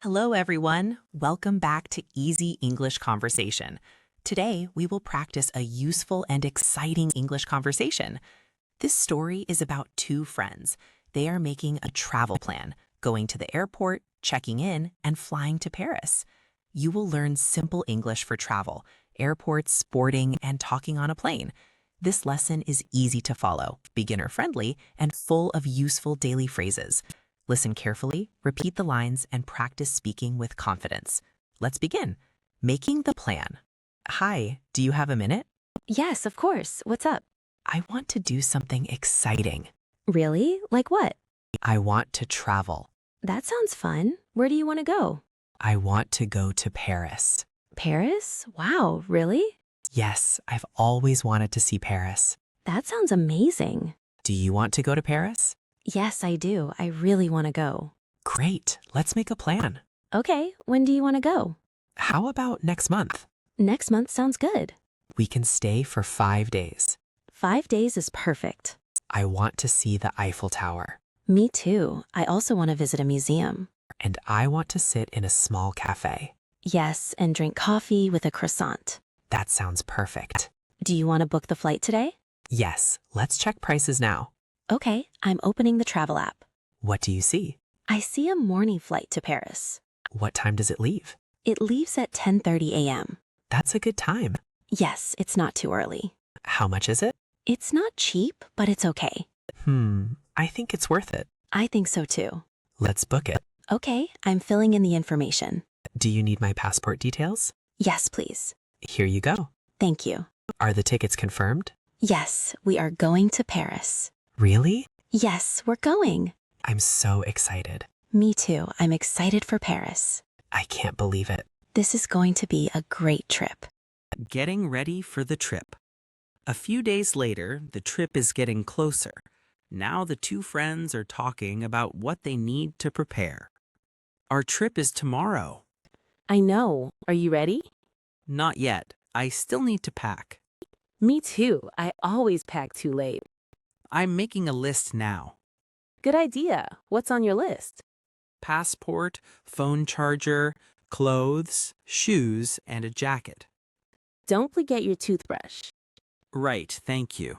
Hello, everyone. Welcome back to Easy English Conversation. Today, we will practice a useful and exciting English conversation. This story is about two friends. They are making a travel plan, going to the airport, checking in, and flying to Paris. You will learn simple English for travel, airports, boarding, and talking on a plane. This lesson is easy to follow, beginner-friendly, and full of useful daily phrases. Listen carefully, repeat the lines, and practice speaking with confidence. Let's begin. Making the plan. Hi, do you have a minute? Yes, of course. What's up? I want to do something exciting. Really? Like what? I want to travel. That sounds fun. Where do you want to go? I want to go to Paris. Paris? Wow, really? Yes, I've always wanted to see Paris. That sounds amazing. Do you want to go to Paris? Yes, I do. I really want to go. Great, let's make a plan. Okay, when do you want to go? How about next month? Next month sounds good. We can stay for 5 days. 5 days is perfect. I want to see the Eiffel Tower. Me too. I also want to visit a museum. And I want to sit in a small cafe. Yes, and drink coffee with a croissant. That sounds perfect. Do you want to book the flight today? Yes, let's check prices now. Okay, I'm opening the travel app. What do you see? I see a morning flight to Paris. What time does it leave? It leaves at 10:30 a.m. That's a good time. Yes, it's not too early. How much is it? It's not cheap, but it's okay. I think it's worth it. I think so too. Let's book it. Okay, I'm filling in the information. Do you need my passport details? Yes, please. Here you go. Thank you. Are the tickets confirmed? Yes, we are going to Paris. Really? Yes, we're going. I'm so excited. Me too. I'm excited for Paris. I can't believe it. This is going to be a great trip. Getting ready for the trip. A few days later, the trip is getting closer. Now the two friends are talking about what they need to prepare. Our trip is tomorrow. I know. Are you ready? Not yet. I still need to pack. Me too. I always pack too late. I'm making a list now. Good idea. What's on your list? Passport, phone charger, clothes, shoes, and a jacket. Don't forget your toothbrush. Right, thank you.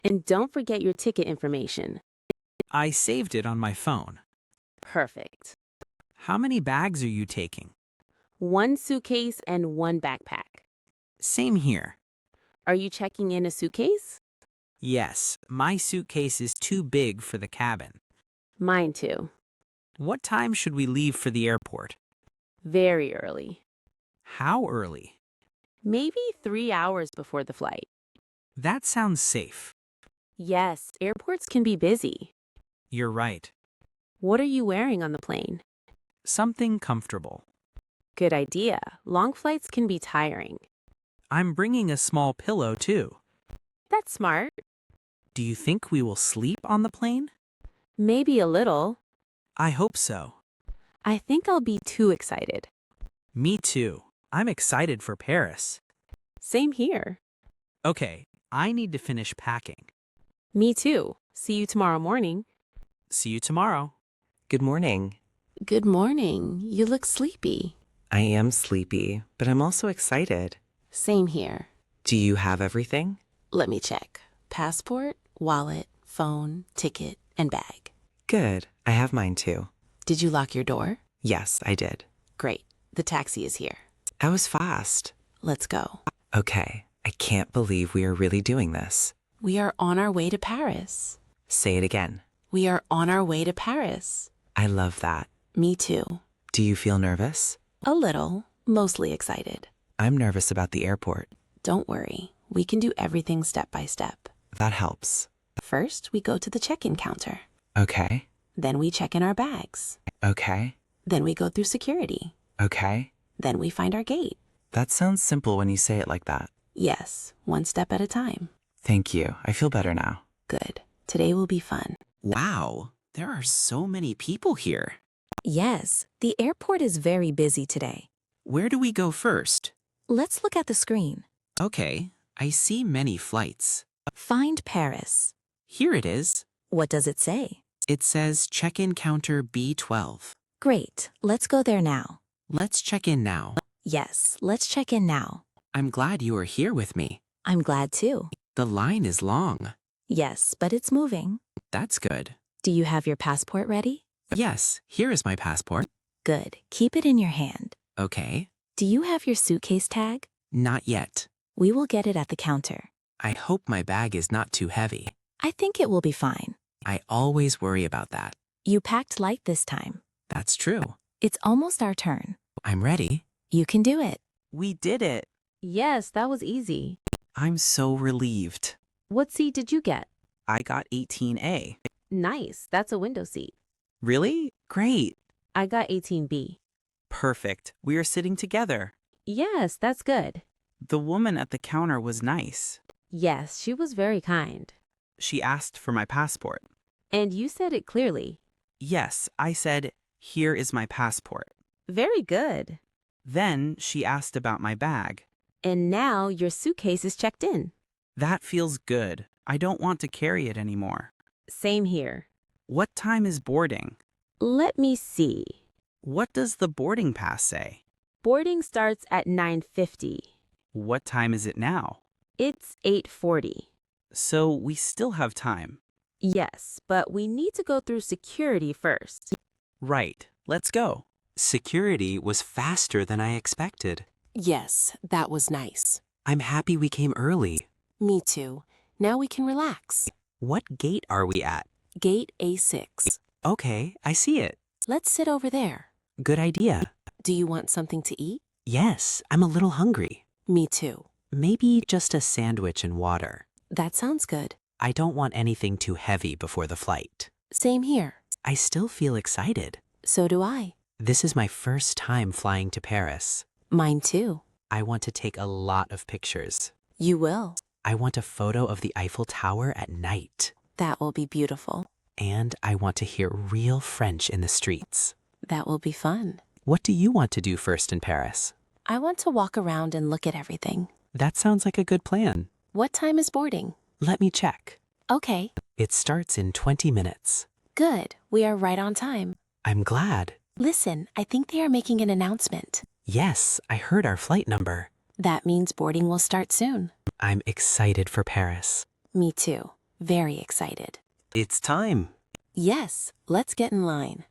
And don't forget your ticket information. I saved it on my phone. Perfect. How many bags are you taking? 1 suitcase and 1 backpack. Same here. Are you checking in a suitcase? Yes, my suitcase is too big for the cabin. Mine too. What time should we leave for the airport? Very early. How early? Maybe 3 hours before the flight. That sounds safe. Yes, airports can be busy. You're right. What are you wearing on the plane? Something comfortable. Good idea. Long flights can be tiring. I'm bringing a small pillow too. That's smart. Do you think we will sleep on the plane? Maybe a little. I hope so. I think I'll be too excited. Me too. I'm excited for Paris. Same here. Okay, I need to finish packing. Me too. See you tomorrow morning. See you tomorrow. Good morning. Good morning. You look sleepy. I am sleepy, but I'm also excited. Same here. Do you have everything? Let me check. Passport, wallet, phone, ticket, and bag. Good. I have mine too. Did you lock your door? Yes, I did. Great. The taxi is here. That was fast. Let's go. Okay, I can't believe we are really doing this. We are on our way to Paris. Say it again. We are on our way to Paris. I love that. Me too. Do you feel nervous? A little. Mostly excited. I'm nervous about the airport. Don't worry. We can do everything step by step. That helps. First, we go to the check-in counter. Okay. Then we check in our bags. Okay. Then we go through security. Okay. Then we find our gate. That sounds simple when you say it like that. Yes, one step at a time. Thank you. I feel better now. Good. Today will be fun. Wow, there are so many people here. Yes, the airport is very busy today. Where do we go first? Let's look at the screen. Okay, I see many flights. Find Paris. Here it is. What does it say? It says check-in counter B12. Great, let's go there now. Let's check in now. Yes, let's check in now. I'm glad you are here with me. I'm glad too. The line is long. Yes, but it's moving. That's good. Do you have your passport ready? Yes, here is my passport. Good, keep it in your hand. Okay. Do you have your suitcase tag? Not yet. We will get it at the counter. I hope my bag is not too heavy. I think it will be fine. I always worry about that. You packed light this time. That's true. It's almost our turn. I'm ready. You can do it. We did it. Yes, that was easy. I'm so relieved. What seat did you get? I got 18A. Nice, that's a window seat. Really? Great. I got 18B. Perfect. We are sitting together. Yes, that's good. The woman at the counter was nice. Yes, she was very kind. She asked for my passport. And you said it clearly. Yes, I said, "Here is my passport." Very good. Then she asked about my bag. And now your suitcase is checked in. That feels good. I don't want to carry it anymore. Same here. What time is boarding? Let me see. What does the boarding pass say? Boarding starts at 9:50. What time is it now? It's 8:40. So we still have time. Yes, but we need to go through security first. Right. Let's go. Security was faster than I expected. Yes, that was nice. I'm happy we came early. Me too. Now we can relax. What gate are we at? Gate A6. Okay, I see it. Let's sit over there. Good idea. Do you want something to eat? Yes, I'm a little hungry. Me too. Maybe just a sandwich and water. That sounds good. I don't want anything too heavy before the flight. Same here. I still feel excited. So do I. This is my first time flying to Paris. Mine too. I want to take a lot of pictures. You will. I want a photo of the Eiffel Tower at night. That will be beautiful. And I want to hear real French in the streets. That will be fun. What do you want to do first in Paris? I want to walk around and look at everything. That sounds like a good plan. What time is boarding? Let me check. Okay. It starts in 20 minutes. Good. We are right on time. I'm glad. Listen, I think they are making an announcement. Yes, I heard our flight number. That means boarding will start soon. I'm excited for Paris. Me too. Very excited. It's time. Yes, let's get in line.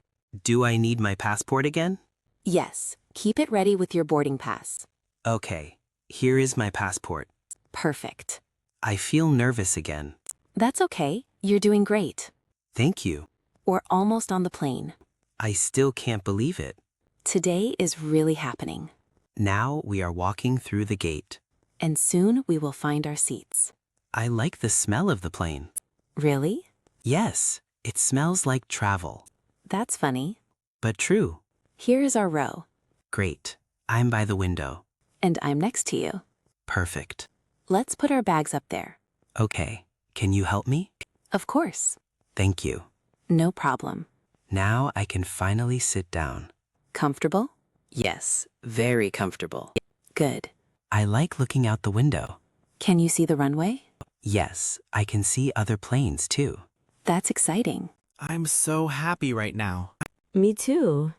Do I need my passport again? Yes, keep it ready with your boarding pass. Okay, here is my passport. Perfect. I feel nervous again. That's okay. You're doing great. Thank you. We're almost on the plane. I still can't believe it. Today is really happening. Now we are walking through the gate. And soon we will find our seats. I like the smell of the plane. Really? Yes, it smells like travel. That's funny. But true. Here is our row. Great. I'm by the window. And I'm next to you. Perfect. Let's put our bags up there. Okay, can you help me? Of course. Thank you. No problem. Now I can finally sit down. Comfortable? Yes, very comfortable. Good. I like looking out the window. Can you see the runway? Yes, I can see other planes too. That's exciting. I'm so happy right now. Me too.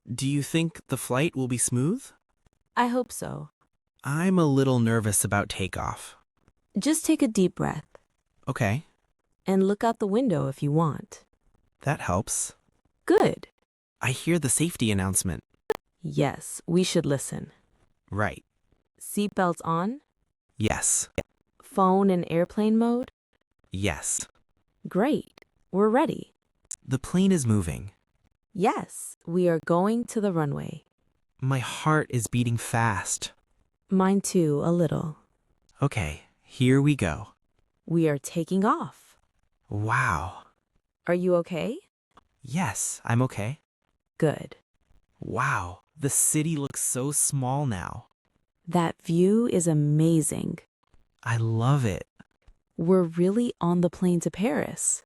Do you think the flight will be smooth? I hope so. I'm a little nervous about takeoff. Just take a deep breath Okay, and look out the window if you want. that helps. Good. I hear the safety announcement. Yes, we should listen. Right. Seatbelts on? Yes. Phone in airplane mode? Yes. Great. We're ready. The plane is moving. Yes, we are going to the runway. My heart is beating fast. Mine too, a little. Okay, here we go. We are taking off. Wow. Are you okay? Yes, I'm okay. Good. Wow, the city looks so small now. That view is amazing. I love it. We're really on the plane to Paris.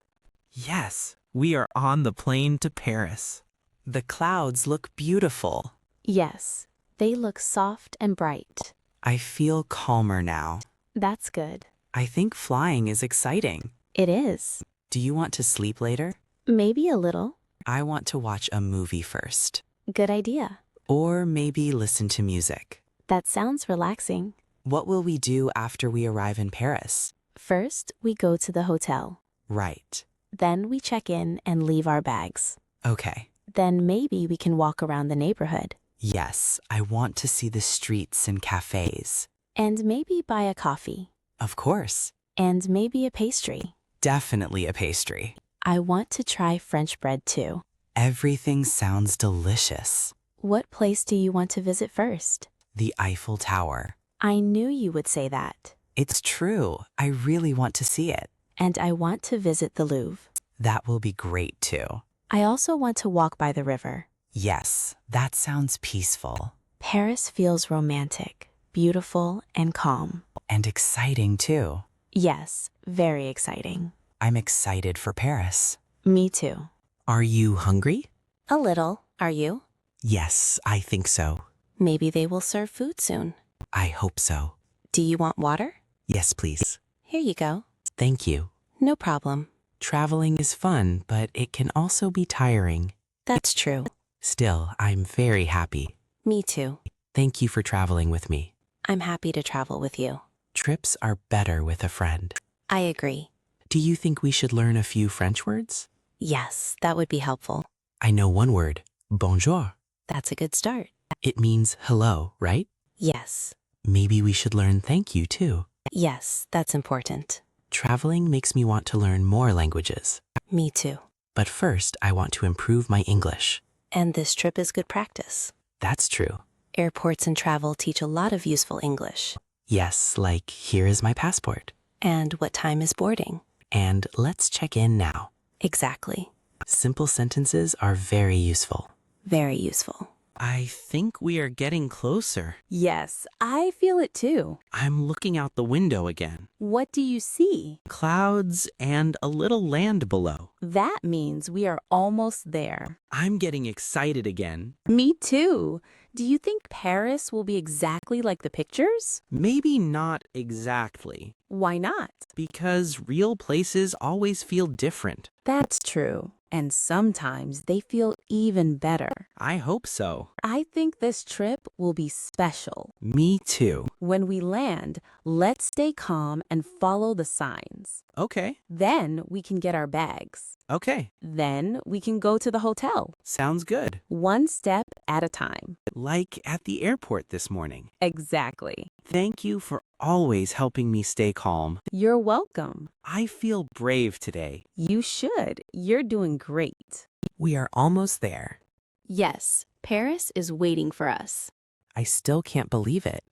Yes, we are on the plane to Paris. The clouds look beautiful. Yes, they look soft and bright. I feel calmer now. That's good. I think flying is exciting. It is. Do you want to sleep later? Maybe a little. I want to watch a movie first. Good idea. Or maybe listen to music. That sounds relaxing. What will we do after we arrive in Paris? First, we go to the hotel. Right. Then we check in and leave our bags. Okay. Then maybe we can walk around the neighborhood. Yes, I want to see the streets and cafes. And maybe buy a coffee. Of course. And maybe a pastry. Definitely a pastry. I want to try French bread too. Everything sounds delicious. What place do you want to visit first? The Eiffel Tower. I knew you would say that. It's true. I really want to see it. And I want to visit the Louvre. That will be great too. I also want to walk by the river. Yes, that sounds peaceful. Paris feels romantic, beautiful, and calm. And exciting too. Yes, very exciting. I'm excited for Paris. Me too. Are you hungry? A little. Are you? Yes, I think so. Maybe they will serve food soon. I hope so. Do you want water? Yes, please. Here you go. Thank you. No problem. Traveling is fun, but it can also be tiring. That's true. Still, I'm very happy. Me too. Thank you for traveling with me. I'm happy to travel with you. Trips are better with a friend. I agree. Do you think we should learn a few French words? Yes, that would be helpful. I know one word, bonjour. That's a good start. It means hello, right? Yes. Maybe we should learn thank you too. Yes, that's important. Traveling makes me want to learn more languages. Me too. But first, I want to improve my English. And this trip is good practice. That's true. Airports and travel teach a lot of useful English. Yes, like here is my passport. And what time is boarding? And let's check in now. Exactly. Simple sentences are very useful. Very useful. I think we are getting closer. Yes, I feel it too. I'm looking out the window again. What do you see? Clouds and a little land below. That means we are almost there. I'm getting excited again. Me too. Do you think Paris will be exactly like the pictures? Maybe not exactly, Why not? because real places always feel different. That's true. And sometimes they feel even better. I hope so. I think this trip will be special. Me too. When we land, let's stay calm and follow the signs. Okay, Then we can get our bags. okay. Then we can go to the hotel. Sounds good. One step at a time. Like at the airport this morning. Exactly. Thank you for always helping me stay calm. You're welcome. I feel brave today. You should. You're doing great. We are almost there. Yes, Paris is waiting for us. I still can't believe it.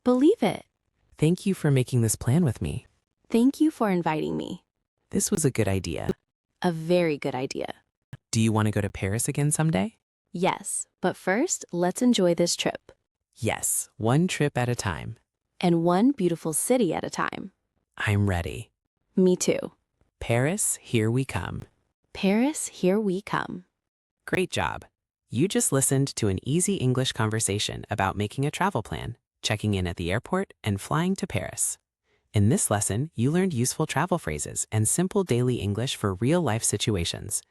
Believe it. Thank you for making this plan with me. Thank you for inviting me. This was a good idea. A very good idea. Do you want to go to Paris again someday? Yes, but first, let's enjoy this trip. Yes, one trip at a time. And one beautiful city at a time. I'm ready. Me too. Paris, here we come. Paris, here we come. Great job. You just listened to an easy English conversation about making a travel plan, checking in at the airport, and flying to Paris. In this lesson, you learned useful travel phrases and simple daily English for real-life situations.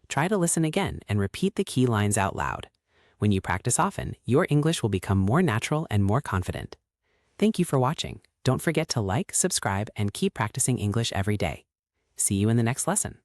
Try to listen again and repeat the key lines out loud. When you practice often, your English will become more natural and more confident. Thank you for watching. Don't forget to like, subscribe, and keep practicing English every day. See you in the next lesson.